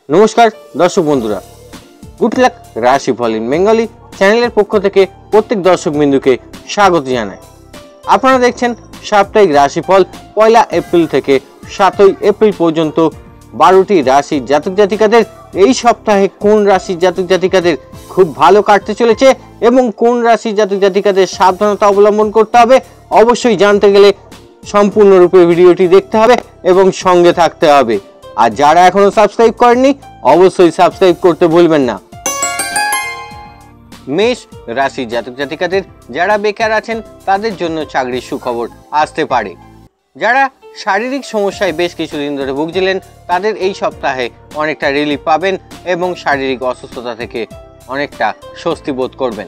नमस्कार दर्शक बंधुरा गुड लक राशिफल इन बेंगली चैनल पक्ष थेके प्रत्येक दर्शक बिंदुके स्वागत जानाई। आपनारा देखছেন साप्ताहिक राशिफल पयला एप्रिल थेके 7 एप्रिल पर्यन्त 12टी राशि जातक जातिकादेर এই সপ্তাহে কোন রাশির জাতক জাতিকাদের খুব ভালো কাটতে চলেছে এবং কোন রাশির জাতক জাতিকাদের সাবধানতা অবলম্বন করতে হবে অবশ্যই জানতে গেলে সম্পূর্ণরূপে ভিডিওটি দেখতে হবে এবং সঙ্গে থাকতে হবে। আর যারা এখনো সাবস্ক্রাইব করেননি অবশ্যই সাবস্ক্রাইব করতে ভুলবেন না। মেষ রাশির জাতক জাতিকাদের যারা বেকার আছেন তাদের জন্য চাকরির সুখবর আসতে পারে। যারা শারীরিক সমস্যায় বেশ কিছুদিন ধরে ভুগছিলেন তাদের এই সপ্তাহে অনেকটা রিলিফ পাবেন এবং শারীরিক অসুস্থতা থেকে অনেকটা স্বস্তি বোধ করবেন।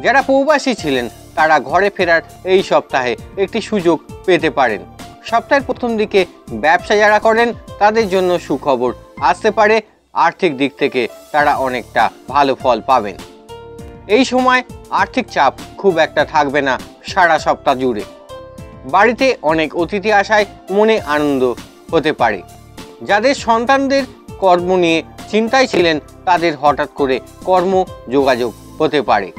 যারা প্রবাসী ছিলেন তারা ঘরে ফেরার এই সপ্তাহে একটি সুযোগ পেতে পারেন। সপ্তাহের প্রথম দিকে ব্যবসা যারা করেন তাদের জন্য সুখবর আসতে পারে। আর্থিক দিক থেকে তারা অনেকটা ভালো ফল পাবেন। এই সময় আর্থিক চাপ খুব একটা থাকবে না সারা সপ্তাহ জুড়ে। বাড়িতে অনেক অতিথি আসায় মনে আনন্দ হতে পারে। যাদের সন্তানদের কর্ম নিয়ে চিন্তায় ছিলেন তাদের হঠাৎ করে কর্ম যোগাযোগ হতে পারে।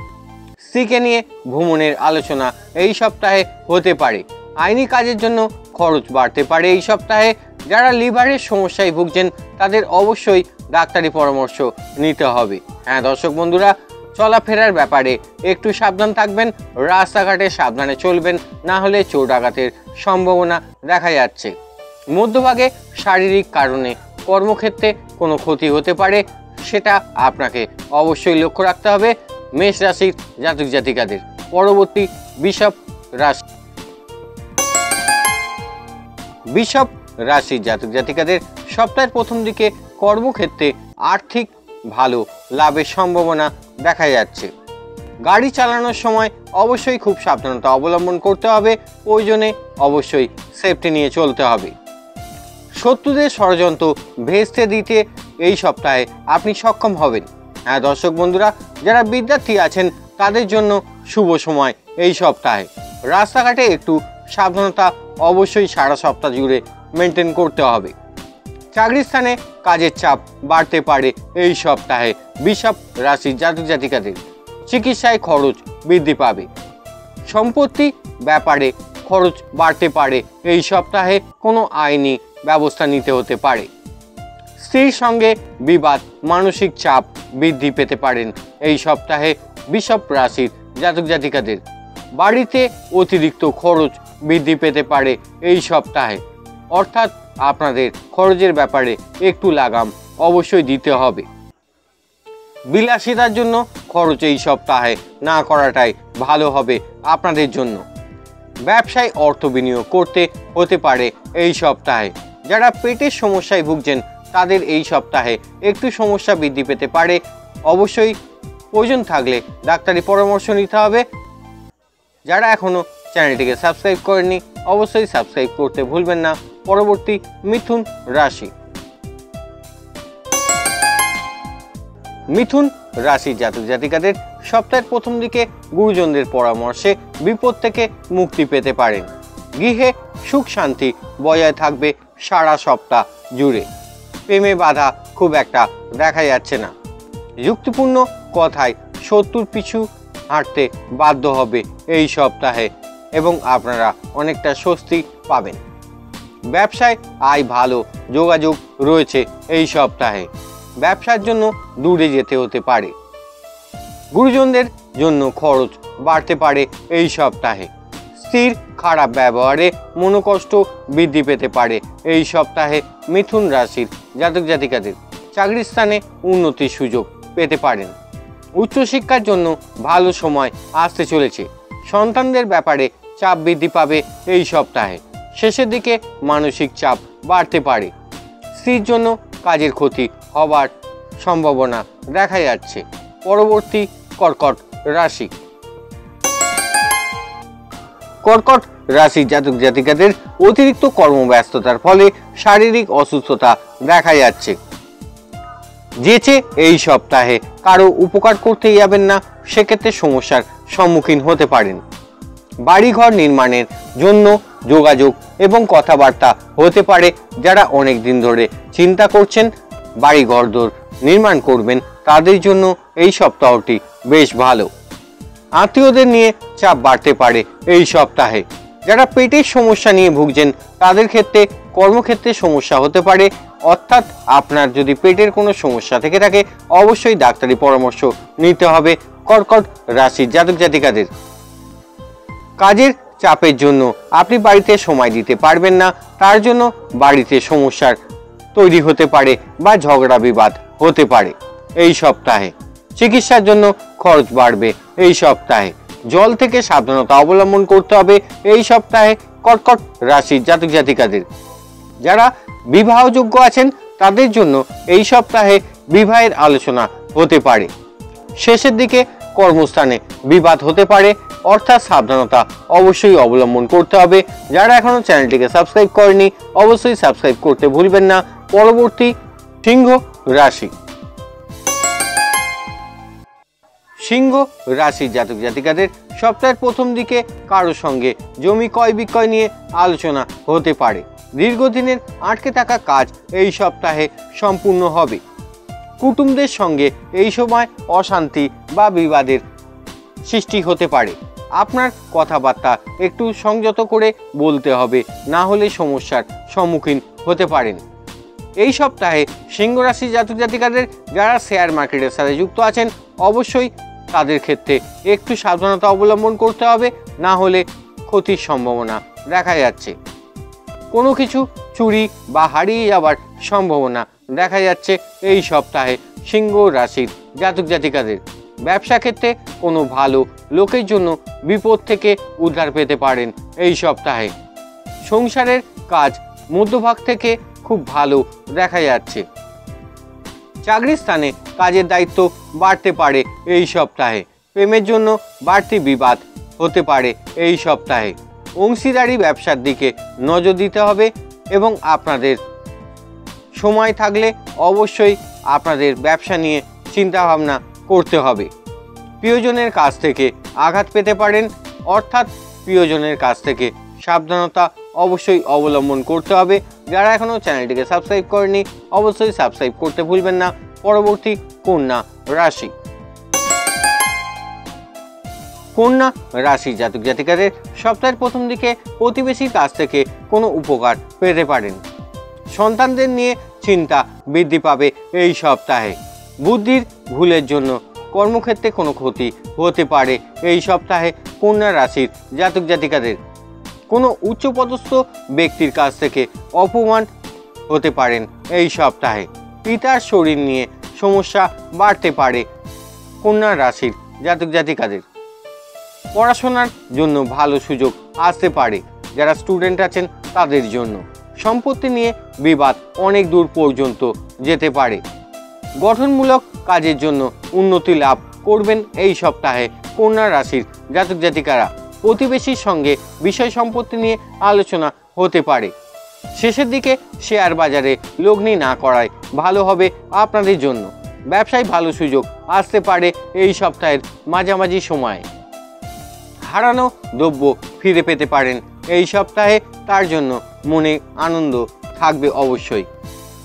স্ত্রীকে নিয়ে ভ্রমণের আলোচনা এই সপ্তাহে হতে পারে। আইনি কাজের জন্য খরচ বাড়তে পারে এই সপ্তাহে। যারা লিভারের সমস্যায় ভুগছেন তাদের অবশ্যই ডাক্তারি পরামর্শ নিতে হবে। হ্যাঁ দর্শক বন্ধুরা, চলাফেরার ব্যাপারে একটু সাবধান থাকবেন। রাস্তাঘাটে সাবধানে চলবেন, না হলে চোর ডাকাতের সম্ভাবনা দেখা যাচ্ছে। মধ্যভাগে শারীরিক কারণে কর্মক্ষেত্রে কোনো ক্ষতি হতে পারে, সেটা আপনাকে অবশ্যই লক্ষ্য রাখতে হবে। মেষ রাশির জাতক জাতিকাদের পরবর্তী বৃষভ রাশির জাতক জাতিকাদের সপ্তাহের প্রথম দিকে কর্মক্ষেত্রে আর্থিক ভালো লাভের সম্ভাবনা দেখা যাচ্ছে। গাড়ি চালানোর সময় অবশ্যই খুব সাবধানতা অবলম্বন করতে হবে। প্রয়োজনে অবশ্যই সেফটি নিয়ে চলতে হবে। শত্রুদের ষড়যন্ত্র ভেস্তে দিতে এই সপ্তাহে আপনি সক্ষম হবেন। হ্যাঁ দর্শক বন্ধুরা, যারা বিদ্যার্থী আছেন তাদের জন্য শুভ সময় এই সপ্তাহে। রাস্তাঘাটে একটু সাবধানতা অবশ্যই সারা সপ্তাহ জুড়ে মেনটেন করতে হবে। চাকরির স্থানে কাজের চাপ বাড়তে পারে এই সপ্তাহে বৃষভ রাশির জাতক জাতিকাদের। চিকিৎসায় খরচ বৃদ্ধি পাবে। সম্পত্তি ব্যাপারে খরচ বাড়তে পারে এই সপ্তাহে। কোনো আইনি ব্যবস্থা নিতে হতে পারে। স্ত্রীর সঙ্গে বিবাদ, মানসিক চাপ বৃদ্ধি পেতে পারেন এই সপ্তাহে বৃষভ রাশির জাতক জাতিকাদের। বাড়িতে অতিরিক্ত খরচ বৃদ্ধি পেতে পারে এই সপ্তাহে, অর্থাৎ আপনাদের খরচের ব্যাপারে একটু লাগাম অবশ্যই দিতে হবে। বিলাসিতার জন্য খরচ এই সপ্তাহে না করাটাই ভালো হবে আপনাদের জন্য। ব্যবসায় অর্থ বিনিয়োগ করতে হতে পারে এই সপ্তাহে। যারা পেটের সমস্যায় ভুগছেন তাদের এই সপ্তাহে একটু সমস্যা বৃদ্ধি পেতে পারে। অবশ্যই প্রয়োজন থাকলে ডাক্তারি পরামর্শ নিতে হবে। যারা এখনো চ্যানেলটিকে সাবস্ক্রাইব করেননি অবশ্যই সাবস্ক্রাইব করতে ভুলবেন না। পরবর্তী মিথুন রাশি। মিথুন রাশির জাতক জাতিকাদের সপ্তাহের প্রথম দিকে গুরুজনদের পরামর্শে বিপদ থেকে মুক্তি পেতে পারেন। গৃহে সুখ শান্তি বজায় থাকবে সারা সপ্তাহ জুড়ে। প্রেমে বাধা খুব একটা দেখা যাচ্ছে না। যুক্তিপূর্ণ কথায় শত্রুর পিছু হাঁটতে বাধ্য হবে এই সপ্তাহে এবং আপনারা অনেকটা স্বস্তি পাবেন। ব্যবসায় আয় ভালো যোগাযোগ রয়েছে এই সপ্তাহে। ব্যবসার জন্য দূরে যেতে হতে পারে। গুরুজনদের জন্য খরচ বাড়তে পারে এই সপ্তাহে। স্ত্রীর খারাপ ব্যবহারে মনোকষ্ট বৃদ্ধি পেতে পারে এই সপ্তাহে মিথুন রাশির জাতক জাতিকাদের। চাকরির স্থানে উন্নতির সুযোগ পেতে পারেন। উচ্চশিক্ষার জন্য ভালো সময় আসতে চলেছে। সন্তানদের ব্যাপারে চাপ বৃদ্ধি পাবে এই সপ্তাহে। শেষের দিকে মানসিক চাপ বাড়তে পারে। স্ত্রীর জন্য কাজের ক্ষতি হবার সম্ভাবনা দেখা যাচ্ছে। পরবর্তী কর্কট রাশি। কর্কট রাশির জাতক জাতিকাদের অতিরিক্ত কর্মব্যস্ততার ফলে শারীরিক অসুস্থতা দেখা যাচ্ছে। যেচে এই সপ্তাহে কারো উপকার করতে যাবেন না, সেক্ষেত্রে সমস্যার সম্মুখীন হতে পারেন। বাড়িঘর নির্মাণের জন্য যোগাযোগ এবং কথাবার্তা হতে পারে। যারা অনেক দিন ধরে চিন্তা করছেন বাড়ি ঘরদোর নির্মাণ করবেন তাদের জন্য এই সপ্তাহটি বেশ ভালো। আত্মীয়দের নিয়ে চাপ বাড়তে পারে এই সপ্তাহে। যারা পেটের সমস্যা নিয়ে ভুগছেন তাদের ক্ষেত্রে কর্মক্ষেত্রে সমস্যা হতে পারে, অর্থাৎ আপনার যদি পেটের কোনো সমস্যা থেকে থাকে অবশ্যই ডাক্তারি পরামর্শ নিতে হবে কর্কট রাশির জাতক জাতিকাদের। কাজের চাপের জন্য আপনি বাড়িতে সময় দিতে পারবেন না, তার জন্য বাড়িতে সমস্যার তৈরি হতে পারে বা ঝগড়া বিবাদ হতে পারে এই সপ্তাহে। চিকিৎসার জন্য খরচ বাড়বে এই সপ্তাহে। জল থেকে সাবধানতা অবলম্বন করতে হবে এই সপ্তাহে কর্কট রাশির জাতক জাতিকাদের। যারা বিবাহযোগ্য আছেন তাদের জন্য এই সপ্তাহে বিবাহের আলোচনা হতে পারে। শেষের দিকে কর্মস্থানে বিবাদ হতে পারে, অর্থাৎ সাবধানতা অবশ্যই অবলম্বন করতে হবে। যারা এখনো চ্যানেলটিকে সাবস্ক্রাইব করেনি অবশ্যই সাবস্ক্রাইব করতে ভুলবেন না। পরবর্তী সিংহ রাশি। সিংহ রাশির জাতক জাতিকাদের সপ্তাহের প্রথম দিকে কারো সঙ্গে জমি ক্রয় বিক্রয় নিয়ে আলোচনা হতে পারে। দীর্ঘদিনের আটকে থাকা কাজ এই সপ্তাহে সম্পূর্ণ হবে। কুটুমদের সঙ্গে এই সময় অশান্তি বা বিবাদের সৃষ্টি হতে পারে। আপনার কথাবার্তা একটু সংযত করে বলতে হবে, না হলে সমস্যার সম্মুখীন হতে পারেন। এই সপ্তাহে সিংহ রাশির জাতক জাতিকাদের যারা শেয়ার মার্কেটের সাথে যুক্ত আছেন অবশ্যই তাদের ক্ষেত্রে একটু সাবধানতা অবলম্বন করতে হবে, না হলে ক্ষতির সম্ভাবনা দেখা যাচ্ছে। কোনো কিছু চুরি বা হারিয়ে যাওয়ার সম্ভাবনা দেখা যাচ্ছে এই সপ্তাহে সিংহ রাশির জাতক জাতিকাদের। ব্যবসা ক্ষেত্রে কোনো ভালো লোকের জন্য বিপদ থেকে উদ্ধার পেতে পারেন এই সপ্তাহে। সংসারের কাজ মধ্যভাগ থেকে খুব ভালো দেখা যাচ্ছে। চাকরির স্থানে কাজের দায়িত্ব বাড়তে পারে এই সপ্তাহে। প্রেমের জন্য বাড়তি বিবাদ হতে পারে এই সপ্তাহে। অংশীদারি ব্যবসার দিকে নজর দিতে হবে এবং আপনাদের সময় থাকলে অবশ্যই আপনাদের ব্যবসা নিয়ে চিন্তা ভাবনা করতে হবে। প্রিয়জনের কাছ থেকে আঘাত পেতে পারেন, অর্থাৎ প্রিয়জনের কাছ থেকে সাবধানতা অবশ্যই অবলম্বন করতে হবে। যারা এখনও চ্যানেলটিকে সাবস্ক্রাইব করেনি অবশ্যই সাবস্ক্রাইব করতে ভুলবেন না। পরবর্তী কন্যা রাশি। কন্যা রাশি জাতক জাতিকাদের সপ্তাহের প্রথম দিকে প্রতিবেশীর কাছ থেকে কোনো উপকার পেতে পারেন। সন্তানদের নিয়ে চিন্তা বৃদ্ধি পাবে এই সপ্তাহে। বুদ্ধির ভুলের জন্য কর্মক্ষেত্রে কোনো ক্ষতি হতে পারে এই সপ্তাহে কন্যা রাশির জাতক জাতিকাদের। কোনো উচ্চপদস্থ ব্যক্তির কাছ থেকে অপমান হতে পারেন এই সপ্তাহে। পিতার শরীর নিয়ে সমস্যা বাড়তে পারে কন্যা রাশির জাতক জাতিকাদের। পড়াশোনার জন্য ভালো সুযোগ আসতে পারে যারা স্টুডেন্ট আছেন তাদের জন্য। সম্পত্তি নিয়ে বিবাদ অনেক দূর পর্যন্ত যেতে পারে। গঠনমূলক কাজের জন্য উন্নতি লাভ করবেন এই সপ্তাহে কন্যা রাশির জাতক জাতিকারা। প্রতিবেশীর সঙ্গে বিষয় সম্পত্তি নিয়ে আলোচনা হতে পারে। শেষের দিকে শেয়ার বাজারে লগ্নি না করাই ভালো হবে আপনাদের জন্য। ব্যবসায় ভালো সুযোগ আসতে পারে এই সপ্তাহের মাঝামাঝি সময়ে। হারানো দ্রব্য ফিরে পেতে পারেন এই সপ্তাহে, তার জন্য মনে আনন্দ থাকবে অবশ্যই।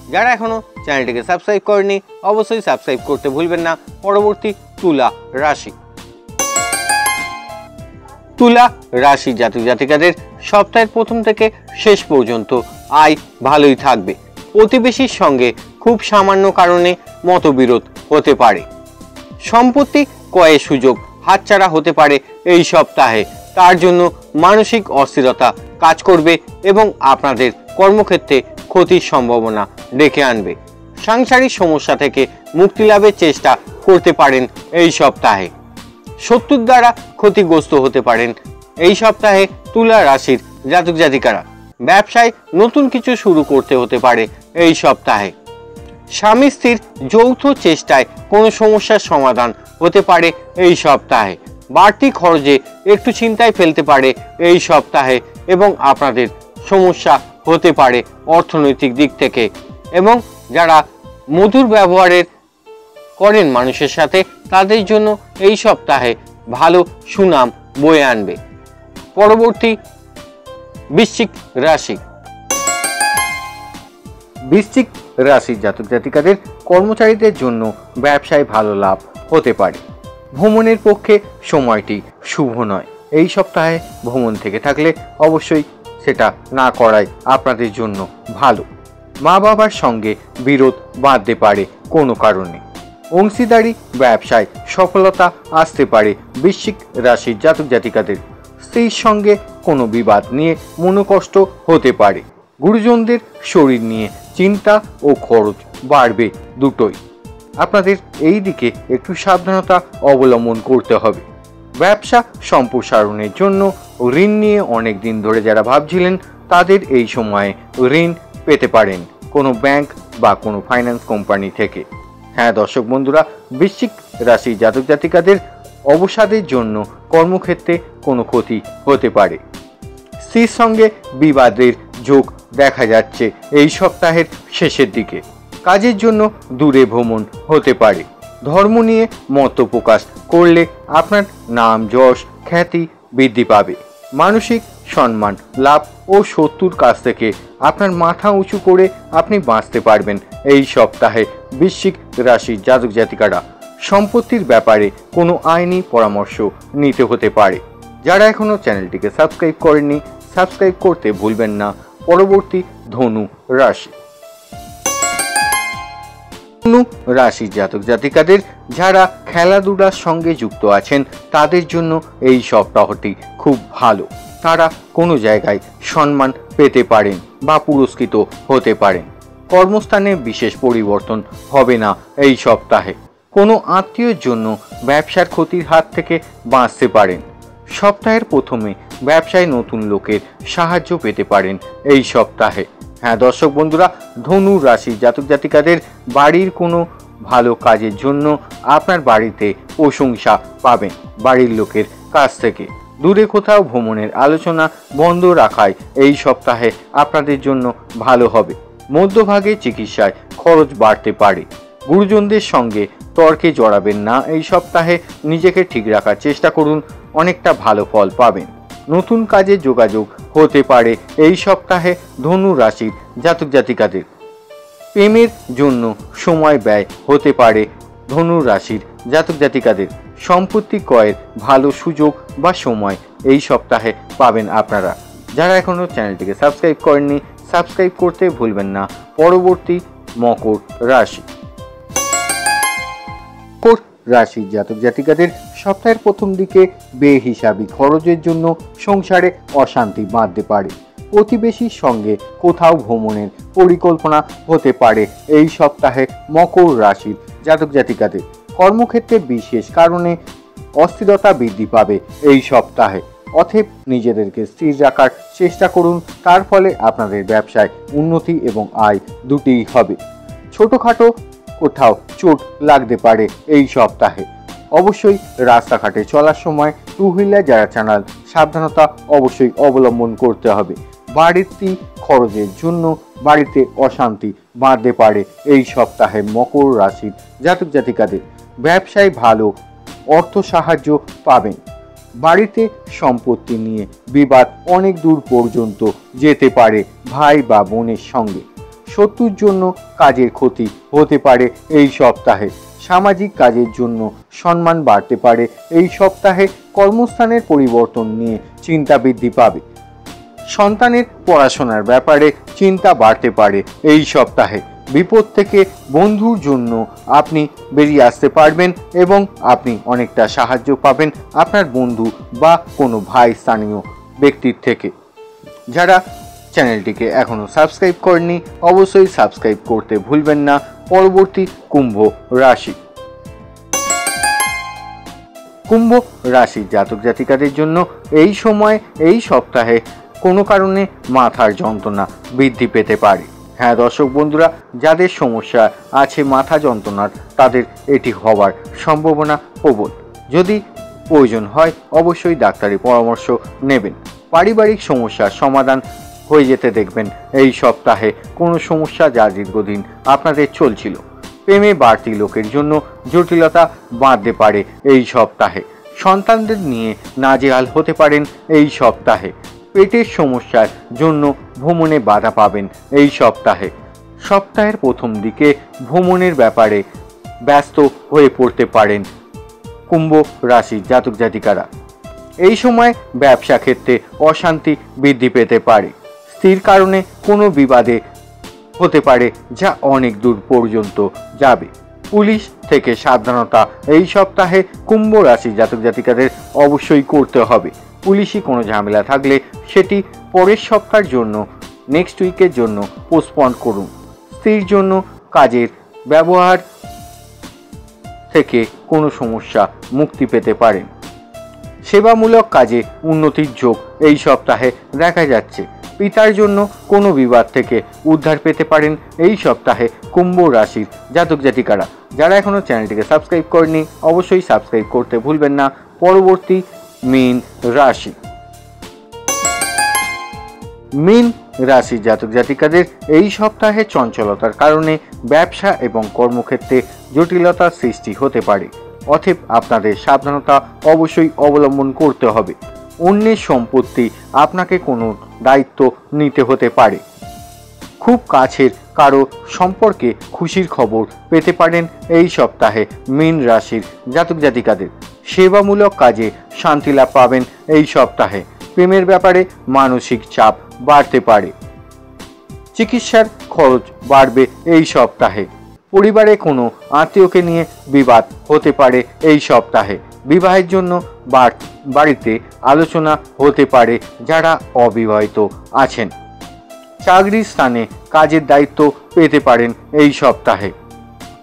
যারা এখনো চ্যানেলটিকে সাবস্ক্রাইব করেনি অবশ্যই সাবস্ক্রাইব করতে ভুলবেন না। পরবর্তী তুলা রাশি। তুলা রাশি জাতক জাতিকাদের সপ্তাহের প্রথম থেকে শেষ পর্যন্ত আয় ভালোই থাকবে। প্রতিবেশীর সঙ্গে খুব সামান্য কারণে মতবিরোধ হতে পারে। সম্পত্তি ক্রয়ের সুযোগ হাতছাড়া হতে পারে এই সপ্তাহে, তার জন্য মানসিক অস্থিরতা কাজ করবে এবং আপনাদের কর্মক্ষেত্রে ক্ষতির সম্ভাবনা ডেকে আনবে। সাংসারিক সমস্যা থেকে মুক্তি লাভের চেষ্টা করতে পারেন এই সপ্তাহে। শত্রুর দ্বারা ক্ষতিগ্রস্ত হতে পারেন এই সপ্তাহে তুলা রাশির জাতক জাতিকারা। ব্যবসায় নতুন কিছু শুরু করতে হতে পারে এই সপ্তাহে। স্বামী স্ত্রীর যৌথ চেষ্টায় কোনো সমস্যার সমাধান হতে পারে এই সপ্তাহে। বাড়তি খরচে একটু চিন্তায় ফেলতে পারে এই সপ্তাহে এবং আপনাদের সমস্যা হতে পারে অর্থনৈতিক দিক থেকে। এবং যারা মধুর ব্যবহারের করেন মানুষের সাথে তাদের জন্য এই সপ্তাহে ভালো সুনাম বয়ে আনবে। পরবর্তী বৃশ্চিক রাশি। বৃশ্চিক রাশির জাতক জাতিকাদের কর্মচারীদের জন্য ব্যবসায় ভালো লাভ হতে পারে। ভ্রমণের পক্ষে সময়টি শুভ নয়। এই সপ্তাহে ভ্রমণ থেকে থাকলে অবশ্যই সেটা না করাই আপনাদের জন্য ভালো। মা বাবার সঙ্গে বিরোধ বাঁধতে পারে কোনো কারণে। অংশীদারি ব্যবসায় সফলতা আসতে পারে বৃশ্চিক রাশির জাতক জাতিকাদের। স্ত্রীর সঙ্গে কোনো বিবাদ নিয়ে মনোকষ্ট হতে পারে। গুরুজনদের শরীর নিয়ে চিন্তা ও খরচ বাড়বে দুটোই। আপনাদের এই দিকে একটু সাবধানতা অবলম্বন করতে হবে। ব্যবসা সম্প্রসারণের জন্য ঋণ নিয়ে অনেক দিন ধরে যারা ভাবছিলেন তাদের এই সময়ে ঋণ পেতে পারেন কোনো ব্যাংক বা কোনো ফাইন্যান্স কোম্পানি থেকে। হ্যাঁ দর্শক বন্ধুরা, বৃশ্চিক রাশি জাতক জাতিকাদের অবসাদের জন্য কর্মক্ষেত্রে কোনো ক্ষতি হতে পারে। স্ত্রীর সঙ্গে বিবাদের যোগ দেখা যাচ্ছে এই সপ্তাহের শেষের দিকে। কাজের জন্য দূরে ভ্রমণ হতে পারে। ধর্ম নিয়ে মত প্রকাশ করলে আপনার নাম যশ খ্যাতি বৃদ্ধি পাবে। মানসিক সম্মান লাভ ও শত্রুর কাছ থেকে আপনার মাথা উঁচু করে আপনি বাঁচতে পারবেন এই সপ্তাহে বৃশ্চিক রাশির জাতক জাতিকারা। সম্পত্তির ব্যাপারে কোনো আইনি পরামর্শ নিতে হতে পারে। যারা এখনও চ্যানেলটিকে সাবস্ক্রাইব করেননি সাবস্ক্রাইব করতে ভুলবেন না। পরবর্তী ধনু রাশি। ধনু রাশির জাতক জাতিকাদের যারা খেলাধুলার সঙ্গে যুক্ত আছেন তাদের জন্য এই সপ্তাহটি খুব ভালো। তারা কোনো জায়গায় সম্মান পেতে পারেন বা পুরস্কৃত হতে পারেন। কর্মস্থানে বিশেষ পরিবর্তন হবে না এই সপ্তাহে। কোনো আত্মীয়ের জন্য ব্যবসার ক্ষতির হাত থেকে বাঁচতে পারেন। সপ্তাহের প্রথমে ব্যবসায় নতুন লোকের সাহায্য পেতে পারেন এই সপ্তাহে। হ্যাঁ দর্শক বন্ধুরা, ধনু রাশির জাতক জাতিকাদের বাড়ির কোনো ভালো কাজের জন্য আপনার বাড়িতে প্রশংসা পাবেন বাড়ির লোকের কাছ থেকে। দূরে কোথাও ভ্রমণের আলোচনা বন্ধ রাখায় এই সপ্তাহে আপনাদের জন্য ভালো হবে। মধ্যভাগে চিকিৎসায় খরচ বাড়তে পারে। গুরুজনদের সঙ্গে তর্কে জড়াবেন না এই সপ্তাহে। নিজেকে ঠিক রাখার চেষ্টা করুন, অনেকটা ভালো ফল পাবেন। নতুন কাজে যোগাযোগ হতে পারে এই সপ্তাহে ধনু রাশির জাতক জাতিকাদের। প্রেমের জন্য সময় ব্যয় হতে পারে ধনু রাশির জাতক জাতিকাদের। সম্পত্তি ক্রয়ের ভালো সুযোগ বা সময় এই সপ্তাহে পাবেন আপনারা। যারা এখনও চ্যানেলটিকে সাবস্ক্রাইব করেননি সাবস্ক্রাইব করতে ভুলবেন না। পরবর্তী মকর রাশি। মকর রাশির জাতক জাতিকাদের সপ্তাহের প্রথম দিকে বেহিসাবি খরচের জন্য সংসারে অশান্তি বাঁধতে পারে। প্রতিবেশীর সঙ্গে কোথাও ভ্রমণের পরিকল্পনা হতে পারে এই সপ্তাহে মকর রাশির জাতক জাতিকাদের। কর্মক্ষেত্রে বিশেষ কারণে অস্থিরতা বৃদ্ধি পাবে এই সপ্তাহে। অতএব নিজেদেরকে স্থির রাখার চেষ্টা করুন, তার ফলে আপনাদের ব্যবসায় উন্নতি এবং আয় দুটিই হবে। ছোটোখাটো কোথাও চোট লাগতে পারে এই সপ্তাহে। অবশ্যই রাস্তাঘাটে চলার সময় টু হুইলার যারা চালান সাবধানতা অবশ্যই অবলম্বন করতে হবে। বাড়তি খরচের জন্য বাড়িতে অশান্তি বাঁধতে পারে এই সপ্তাহে মকর রাশির জাতক জাতিকাদের। ব্যবসায় ভালো অর্থ সাহায্য পাবেন। বাড়িতে সম্পত্তি নিয়ে বিবাদ অনেক দূর পর্যন্ত যেতে পারে ভাই বা বোনের সঙ্গে। শত্রুর জন্য কাজের ক্ষতি হতে পারে এই সপ্তাহে। সামাজিক কাজের জন্য সম্মান বাড়তে পারে এই সপ্তাহে। কর্মস্থানের পরিবর্তন নিয়ে চিন্তা বৃদ্ধি পাবে। সন্তানের পড়াশোনার ব্যাপারে চিন্তা বাড়তে পারে এই সপ্তাহে। বিপদ থেকে বন্ধুর জন্য আপনি বেরিয়ে আসতে পারবেন এবং আপনি অনেকটা সাহায্য পাবেন আপনার বন্ধু বা কোনো ভাই স্থানীয় ব্যক্তির থেকে। যারা চ্যানেলটিকে এখনও সাবস্ক্রাইব করেননি অবশ্যই সাবস্ক্রাইব করতে ভুলবেন না। পরবর্তী কুম্ভ রাশি। কুম্ভ রাশির জাতক জাতিকাদের জন্য এই সময় এই সপ্তাহে কোনো কারণে মাথার যন্ত্রণা বৃদ্ধি পেতে পারে। হ্যাঁ দর্শক বন্ধুরা, যাদের সমস্যা আছে মাথা যন্ত্রণার তাদের এটি হওয়ার সম্ভাবনা প্রবল। যদি প্রয়োজন হয় অবশ্যই ডাক্তারি পরামর্শ নেবেন। পারিবারিক সমস্যার সমাধান হয়ে যেতে দেখবেন এই সপ্তাহে। কোনো সমস্যা যা দীর্ঘদিন আপনাদের চলছিল, প্রেমে বাড়তি লোকের জন্য জটিলতা বাঁধতে পারে এই সপ্তাহে। সন্তানদের নিয়ে নাজেহাল হতে পারেন এই সপ্তাহে। পেটের সমস্যার জন্য ভ্রমণে বাধা পাবেন এই সপ্তাহে। সপ্তাহের প্রথম দিকে ভ্রমণের ব্যাপারে ব্যস্ত হয়ে পড়তে পারেন কুম্ভ রাশির জাতক জাতিকারা। এই সময় ব্যবসা ক্ষেত্রে অশান্তি বৃদ্ধি পেতে পারে। স্ত্রীর কারণে কোনো বিবাদে হতে পারে যা অনেক দূর পর্যন্ত যাবে। পুলিশ থেকে সাবধানতা এই সপ্তাহে কুম্ভ রাশি জাতক জাতিকাদের অবশ্যই করতে হবে। পুলিশি কোনো ঝামেলা থাকলে সেটি পরের সপ্তাহের জন্য, নেক্সট উইকের জন্য পোস্টপন্ড করুন। স্ত্রীর জন্য কাজের ব্যবহার থেকে কোনো সমস্যা মুক্তি পেতে পারেন। সেবামূলক কাজে উন্নতির যোগ এই সপ্তাহে দেখা যাচ্ছে। পিতার জন্য কোনো বিবাদ থেকে উদ্ধার পেতে পারেন এই সপ্তাহে কুম্ভ রাশির জাতক জাতিকারা। যারা এখনও চ্যানেলটিকে সাবস্ক্রাইব করেনি অবশ্যই সাবস্ক্রাইব করতে ভুলবেন না। পরবর্তী মীন রাশি। মীন রাশির জাতক জাতিকাদের এই সপ্তাহে চঞ্চলতার কারণে ব্যবসা এবং কর্মক্ষেত্রে জটিলতার সৃষ্টি হতে পারে। অতএব আপনাদের সাবধানতা অবশ্যই অবলম্বন করতে হবে। অন্যের সম্পত্তি আপনাকে কোনো দায়িত্ব নিতে হতে পারে। খুব কাছের কারো সম্পর্কে খুশির খবর পেতে পারেন এই সপ্তাহে মীন রাশির জাতক জাতিকাদের। সেবামূলক কাজে শান্তি লাভ পাবেন এই সপ্তাহে। প্রেমের ব্যাপারে মানসিক চাপ বাড়তে পারে। চিকিৎসার খরচ বাড়বে এই সপ্তাহে। পরিবারে কোনো আত্মীয়কে নিয়ে বিবাদ হতে পারে এই সপ্তাহে। বিবাহের জন্য বাড়িতে আলোচনা হতে পারে যারা অবিবাহিত আছেন। চাকরির স্থানে কাজের দায়িত্ব পেতে পারেন এই সপ্তাহে।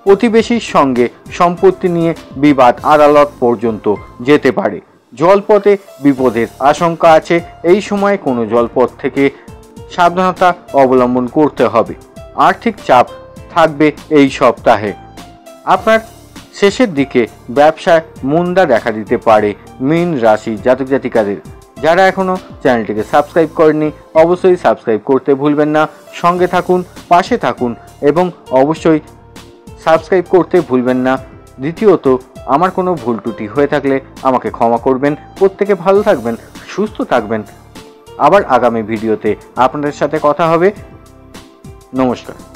প্রতিবেশীর সঙ্গে সম্পত্তি নিয়ে বিবাদ আদালত পর্যন্ত যেতে পারে। জলপথে বিপদের আশঙ্কা আছে। এই সময় কোনো জলপথ থেকে সাবধানতা অবলম্বন করতে হবে। আর্থিক চাপ থাকবে এই সপ্তাহে। আপনার শেষের দিকে ব্যবসায় মন্দা দেখা দিতে পারে মীন রাশি জাতক জাতিকাদের। যারা এখনও চ্যানেলটিকে সাবস্ক্রাইব করেনি অবশ্যই সাবস্ক্রাইব করতে ভুলবেন না। সঙ্গে থাকুন, পাশে থাকুন এবং অবশ্যই সাবস্ক্রাইব করতে ভুলবেন না। দ্বিতীয়ত, আমার কোনো ভুল ত্রুটি হয়ে থাকলে আমাকে ক্ষমা করবেন। প্রত্যেকে ভালো থাকবেন, সুস্থ থাকবেন। আবার আগামী ভিডিওতে আপনাদের সাথে কথা হবে। নমস্কার।